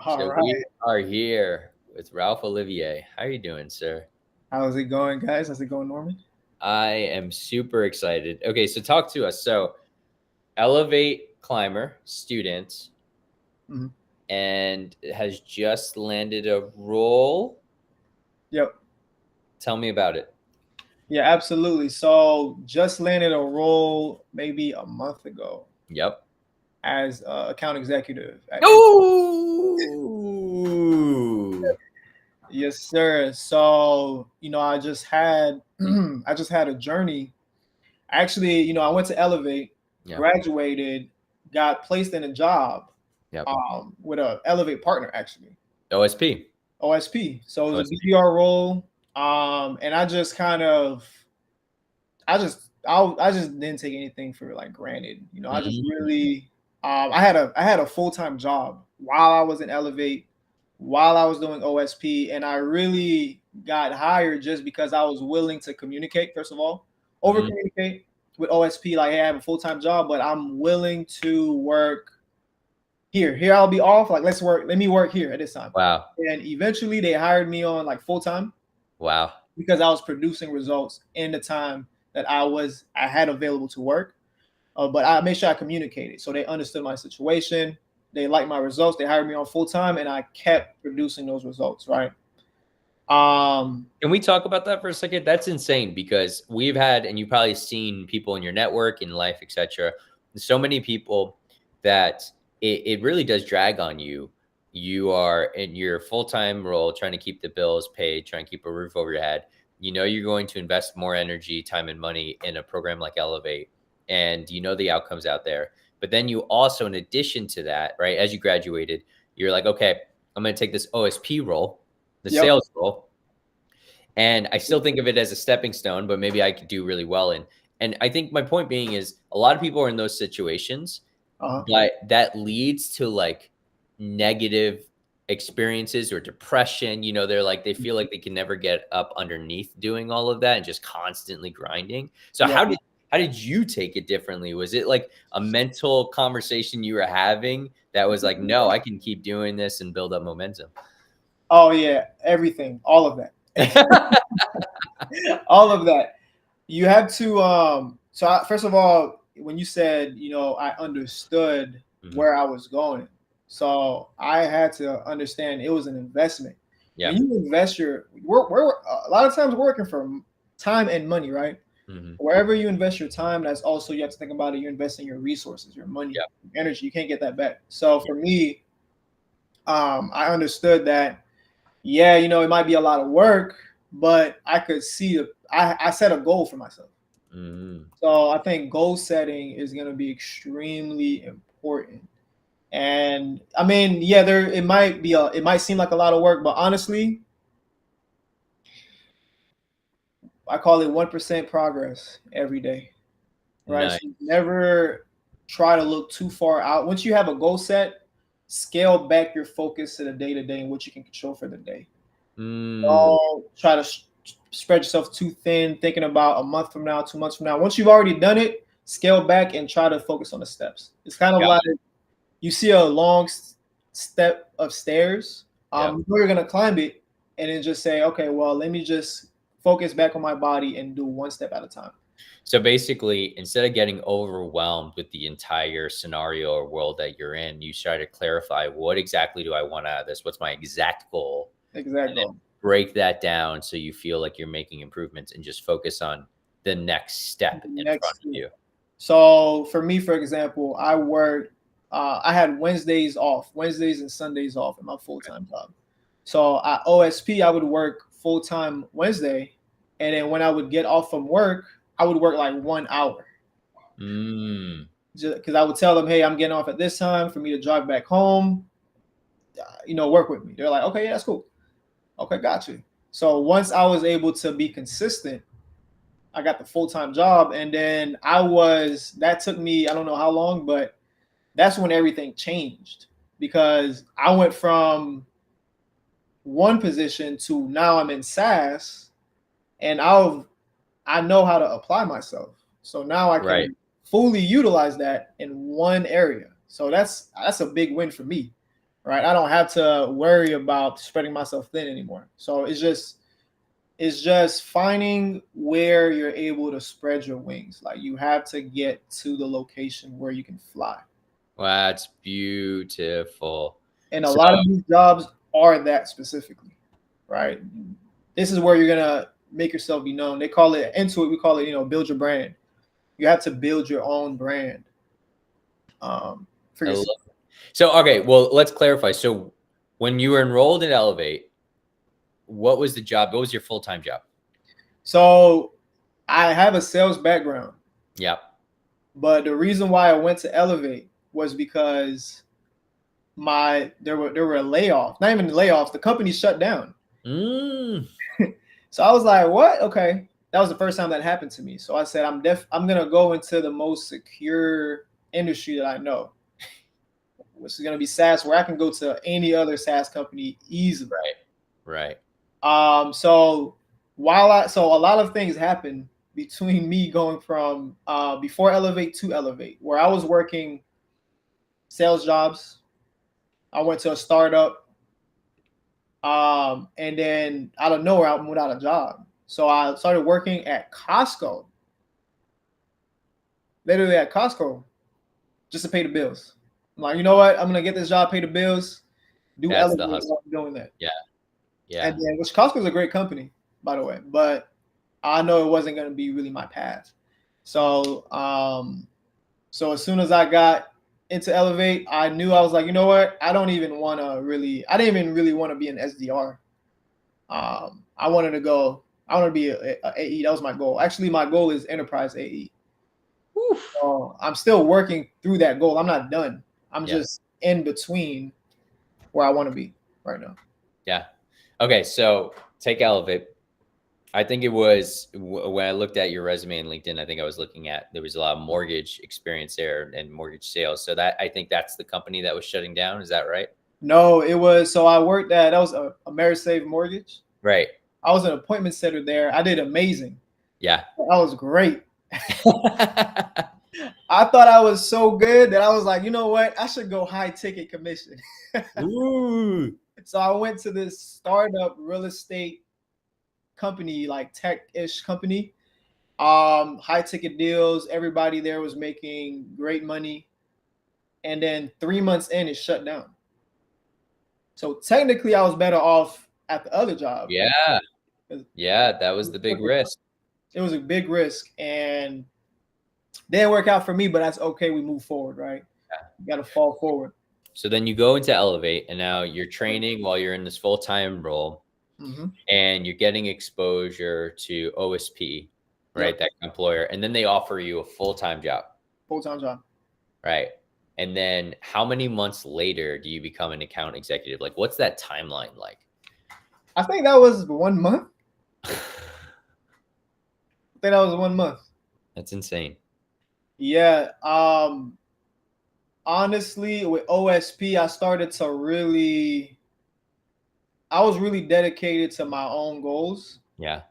All So we right. are here with Ralph Olivier. How are you doing, sir? How's it going, guys? How's it going, Norman? I am super excited. Okay, so talk to us. So Elevate climber, student, Mhm. and has just landed a role. Yep. Tell me about it. Yeah, absolutely. So just landed a role maybe a month ago Yep. as account executive at Ooh. Yes, sir. So, I just had I just had a journey. Actually, I went to Elevate, Yeah. graduated, got placed in a job Yep. with a Elevate partner actually. OSP. OSP. So it was a OSP. BDR role. And I just kind of I just didn't take anything for like granted. I just Mhm. really I had a full-time job while I was in Elevate, while I was doing OSP, and I really got hired just because I was willing to communicate, first of all, over Mhm. communicate with OSP, like, hey, I have a full-time job, but I'm willing to work here. Here I'll be off. Like, let me work here at this time. Wow. And eventually they hired me on like full time Wow. because I was producing results in the time that I had available to work. But I made sure I communicated so they understood my situation. They liked my results. They hired me on full time, and I kept producing those results. Right. Um. Can we talk about that for a second? That's insane because we've had, and you've probably seen people in your network, in life, etc. So many people that it really does drag on you. You are in your full-time role, trying to keep the bills paid, trying to keep a roof over your head. You know you're going to invest more energy, time, and money in a program like Elevate, and you know the outcomes out there. But then you also, in addition to that, right, as you graduated, you're like, okay, I'm going to take this OSP role, the Yep. sales role, and I still think of it as a stepping stone, but maybe I could do really well in. And I think my point being is a lot of people are in those situations, Uh-huh. but that leads to like negative experiences or depression. You know, they feel like they can never get up underneath doing all of that and just constantly grinding. So Yeah. how did you take it differently? Was it like a mental conversation you were having that was like, no, I can keep doing this and build up momentum? Oh yeah. Everything. All of that. All of that. You have to. First of all, when you said, I understood Mhm. where I was going, so I had to understand it was an investment. Yeah. When you invest we're a lot of times we're working for time and money, right? Hmm. Wherever you invest your time, that's also, you have to think about it. You're investing your resources, your money, Yeah. your energy. You can't get that back. So Yeah. for me, I understood that. Yeah, it might be a lot of work, but I could see I set a goal for myself. Mhm. So I think goal setting is going to be extremely important. And I mean, yeah, it might seem like a lot of work, but honestly, I call it 1% progress every day. Right? Nice. So never try to look too far out. Once you have a goal set, scale back your focus to the day to day and what you can control for the day. Mm, Don't try to spread yourself too thin, thinking about a month from now, 2 months from now. Once you've already done it, scale back and try to focus on the steps. It's kind of got like it. you see a long step of stairs. Yep. You're gonna climb it, and then just say, okay, well, let me just focus back on my body and do one step at a time. So basically, instead of getting overwhelmed with the entire scenario or world that you're in, you try to clarify what exactly do I want out of this? What's my exact goal? Exact And then goal. break that down so you feel like you're making improvements and just focus on the next step in front Next. of you. So for me, for example, I had Wednesdays and Sundays off in my full time job. So at OSP, I would work full time Wednesday, and then when I would get off from work, I would work like 1 hour, Mm, because I would tell them, hey, I'm getting off at this time for me to drive back home. Work with me. They're like, okay, yeah, that's cool. Okay, got you. So once I was able to be consistent, I got the full time job, and then that took me, I don't know how long, but that's when everything changed, because I went from one position to now I'm in SaaS, and I know how to apply myself. So now I right. can fully utilize that in one area. So that's a big win for me, right? I don't have to worry about spreading myself thin anymore. So it's just finding where you're able to spread your wings. Like you have to get to the location where you can fly. Wow, that's beautiful. And a So lot of these jobs are that specifically, right? This is where you're gonna make yourself be known. They call it Intuit, we call it, build your brand. You have to build your own brand. For I love yourself. it. So okay, well, let's clarify. So when you were enrolled in Elevate, what was the job? What was your full-time job? So I have a sales background, Yeah. but the reason why I went to Elevate was because there were layoffs, not even layoffs, the company shut down. Mm. So I was like, what? Okay. That was the first time that happened to me. So I said, I'm gonna go into the most secure industry that I know, which is gonna be SaaS, where I can go to any other SaaS company easily. Right. So a lot of things happened between me going from before Elevate to Elevate, where I was working sales jobs. I went to a startup, and then out of nowhere, I'm without a job. So I started working at Costco, literally at Costco, just to pay the bills. I'm like, you know what? I'm gonna get this job, pay the bills, do That's the Elevate hustle. while I'm doing that. Yeah. And then, which Costco is a great company, by the way, but I know it wasn't gonna be really my path. So, so as soon as I got into Elevate, I knew, I was like, you know what? I didn't even really want to be an SDR. I wanted to be a AE. That was my goal. Actually, my goal is enterprise AE. So I'm still working through that goal. I'm not done. I'm just in between where I want to be right now. Yeah. Okay. So take Elevate. I think it was when I looked at your resume and LinkedIn, I think I was looking at, there was a lot of mortgage experience there and mortgage sales. So I think that's the company that was shutting down. Is that right? No, it was, so I worked at, that was a Amerisave Mortgage. Right. I was an appointment setter there. I did amazing. Yeah. I was great. I thought I was so good that I was like, you know what? I should go high ticket commission. Ooh. So I went to this startup real estate company, like tech-ish company. High ticket deals. Everybody there was making great money. And then 3 months in, it shut down. So technically I was better off at the other job. Yeah. Yeah. That was the big risk. It was a big risk and didn't work out for me, but that's okay. We move forward, right? Yeah. You got to fall forward. So then you go into Elevate and now you're training while you're in this full-time role, and you're getting exposure to OSP, right? That employer. And then they offer you a full-time job. Full-time job. Right. And then how many months later do you become an account executive? Like, what's that timeline like? I think that was 1 month. I think that was 1 month. That's insane. Yeah. Honestly, with OSP, I was really dedicated to my own goals. Yeah.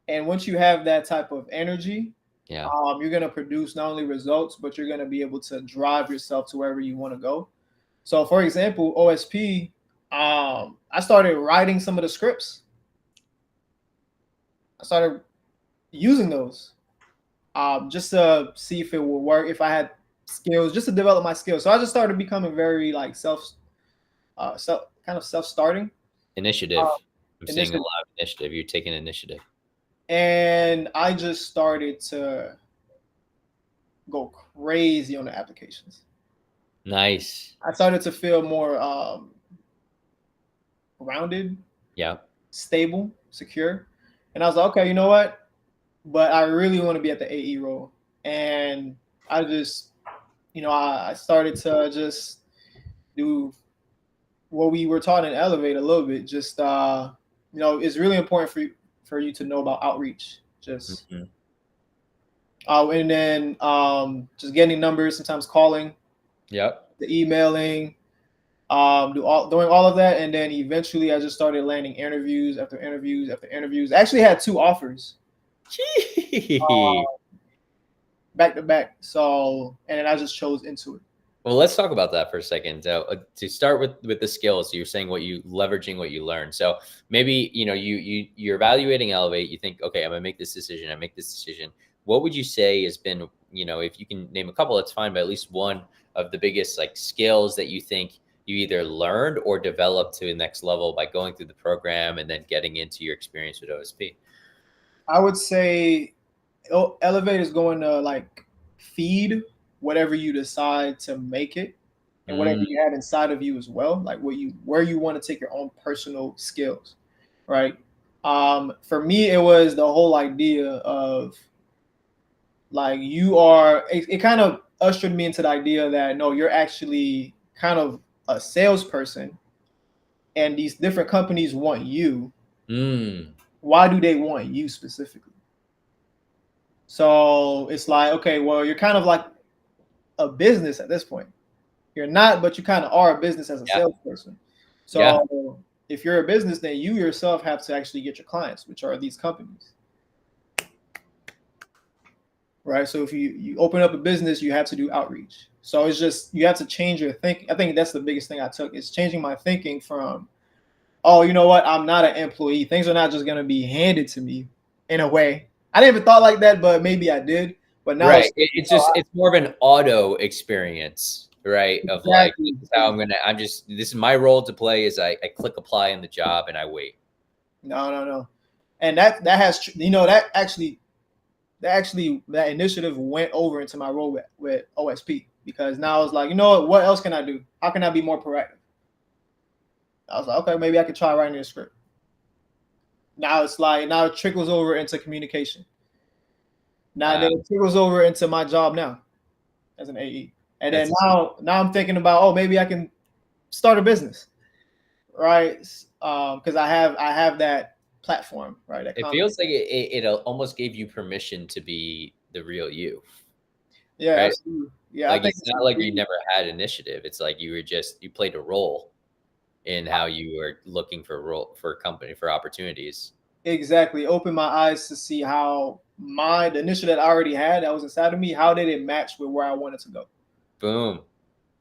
And once you have that type of energy, yeah, you're going to produce not only results, but you're going to be able to drive yourself to wherever you want to go. So for example, OSP, I started writing some of the scripts. I started using those just to see if it would work, if I had skills, just to develop my skills. So I just started becoming very like self-starting. Initiative. I'm seeing a lot of initiative. You're taking initiative. And I just started to go crazy on the applications. Nice. I started to feel more grounded, stable, secure. And I was like, okay, you know what? But I really want to be at the AE role. And I just, I started to just do what we were taught in Elevate a little bit. Just, it's really important for you to know about outreach. Just, and then just getting numbers, sometimes calling, the emailing, doing all of that. And then eventually I just started landing interviews after interviews after interviews. I actually had 2 offers. Back to back. So, and then I just chose Intuit. Well, let's talk about that for a second. To start with the skills, you're saying leveraging what you learned. So maybe you're evaluating Elevate. You think, okay, I'm gonna make this decision. I make this decision. What would you say has been, if you can name a couple, that's fine, but at least one of the biggest like skills that you think you either learned or developed to the next level by going through the program and then getting into your experience with OSP? I would say Elevate is going to like feed whatever you decide to make it and whatever Mm, you have inside of you as well, like where you want to take your own personal skills, right? For me, it was the whole idea of like it kind of ushered me into the idea that no, you're actually kind of a salesperson and these different companies want you. mm, Why do they want you specifically? So it's like, okay, well, you're kind of like a business at this point. You're not, but you kind of are a business as a yeah, salesperson. yeah, So if you're a business, then you yourself have to actually get your clients, which are these companies, right? So if you open up a business, you have to do outreach. So it's just you have to change your thinking. I think that's the biggest thing I took is changing my thinking from, oh, you know what, I'm not an employee. Things are not just gonna be handed to me in a way. I didn't even thought like that, but maybe I did. But now right. it's It's just it's more of an auto experience, right? Of like, exactly. this is how this is my role to play is I click apply in the job and I wait. No, no, no. And that has that initiative went over into my role with OSP because now I was like, you know what else can I do? How can I be more proactive? I was like, okay, maybe I could try writing a script. Now it's like now it trickles over into communication. Now Uh, then it trickles over into my job now as an AE. And then that's now I'm thinking about, oh, maybe I can start a business, right? Because I have that platform, right? That it common. feels like it almost gave you permission to be the real you, Yeah, right? absolutely. Yeah, I Like think it's it's a not like you big, never had initiative. It's like you played a role in how you were looking for company for opportunities. exactly opened my eyes to see how the initiative that I already had that was inside of me, how did it match with where I wanted to go? Boom.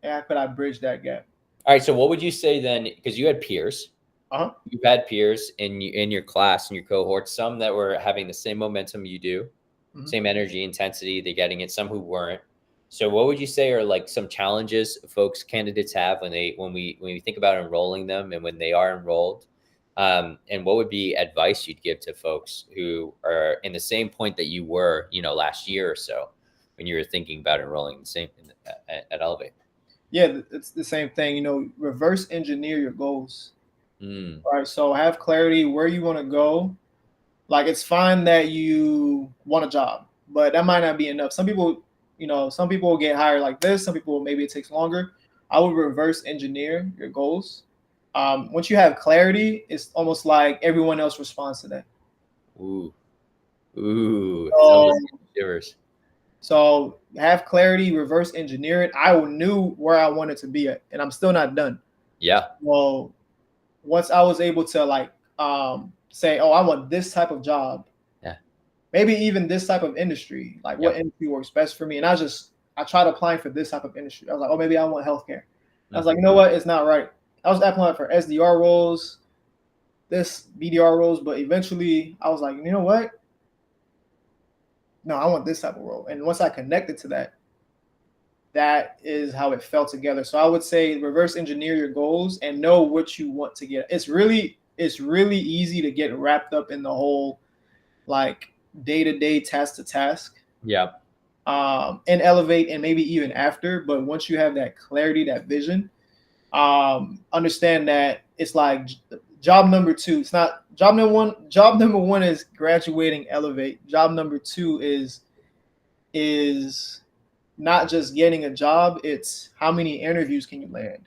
And how could I bridge that gap? All right. So what would you say then? Because you had peers, Uh-huh. you've had peers in your class, in your cohort, some that were having the same momentum you do, Mhm. same energy, intensity, they're getting it, some who weren't. So what would you say are like some challenges folks candidates have when we think about enrolling them and when they are enrolled? And what would be advice you'd give to folks who are in the same point that you were, last year or so when you were thinking about enrolling at Elevate? Yeah, it's the same thing. Reverse engineer your goals. Mm, All right, so have clarity where you want to go. Like it's fine that you want a job, but that might not be enough. Some people will get hired like this. Some people maybe it takes longer. I would reverse engineer your goals. Once you have clarity, it's almost like everyone else responds to that. ooh, ooh, some So, shivers. so have clarity, reverse engineer it. I knew where I wanted to be at, and I'm still not done. Yeah, Well, once I was able to say, oh, I want this type of job, yeah, maybe even this type of industry, like what yep. industry works best for me. And I tried applying for this type of industry. I was like, oh, maybe I want healthcare. I was like, you Mhm. know what? It's not right. I was applying for SDR roles, this BDR roles, but eventually I was like, you know what? No, I want this type of role. And once I connected to that, that is how it fell together. So I would say reverse engineer your goals and know what you want to get. It's really easy to get wrapped up in the whole like day to day, task to task, Yeah. and elevate and maybe even after. But once you have that clarity, that vision, understand that it's like job number two. It's not job number one. Job number one is graduating, elevate. Job number two is not just getting a job. It's how many interviews can you land,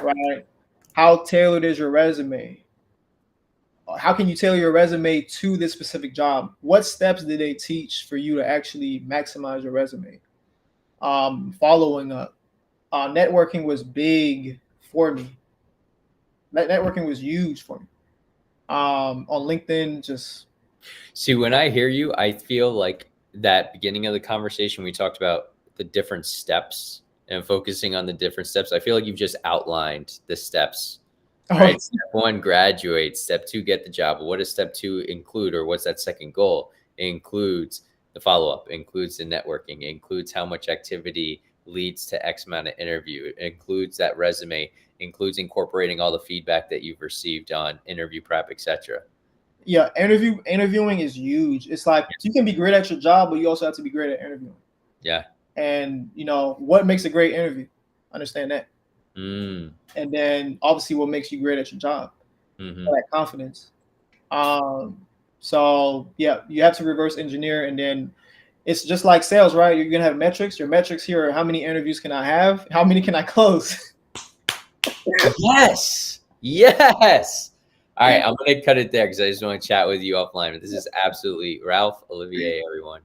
right? How tailored is your resume? How can you tailor your resume to this specific job? What steps did they teach for you to actually maximize your resume? Following up, networking was big for me. Networking was huge for me. On LinkedIn, just See, when I hear you, I feel like that beginning of the conversation, we talked about the different steps and focusing on the different steps. I feel like you've just outlined the steps, Oh, right? Step 1, graduate. Step 2, get the job. What does step 2 include, or what's that second goal? It includes the follow-up, includes the networking, it includes how much activity leads to X amount of interview. It includes that resume, includes incorporating all the feedback that you've received on interview prep, etc. yeah, interviewing is huge. It's like you can be great at your job, but you also have to be great at interviewing. Yeah. And what makes a great interview? Understand that. Mm. And then obviously what makes you great at your job, that confidence. So yeah, you have to reverse engineer, and then it's just like sales, right? You're gonna have metrics. Your metrics here are how many interviews can I have? How many can I close? Yes. Yes. All right, I'm gonna cut it there because I just want to chat with you offline. But this is absolutely Ralph Olivier, everyone.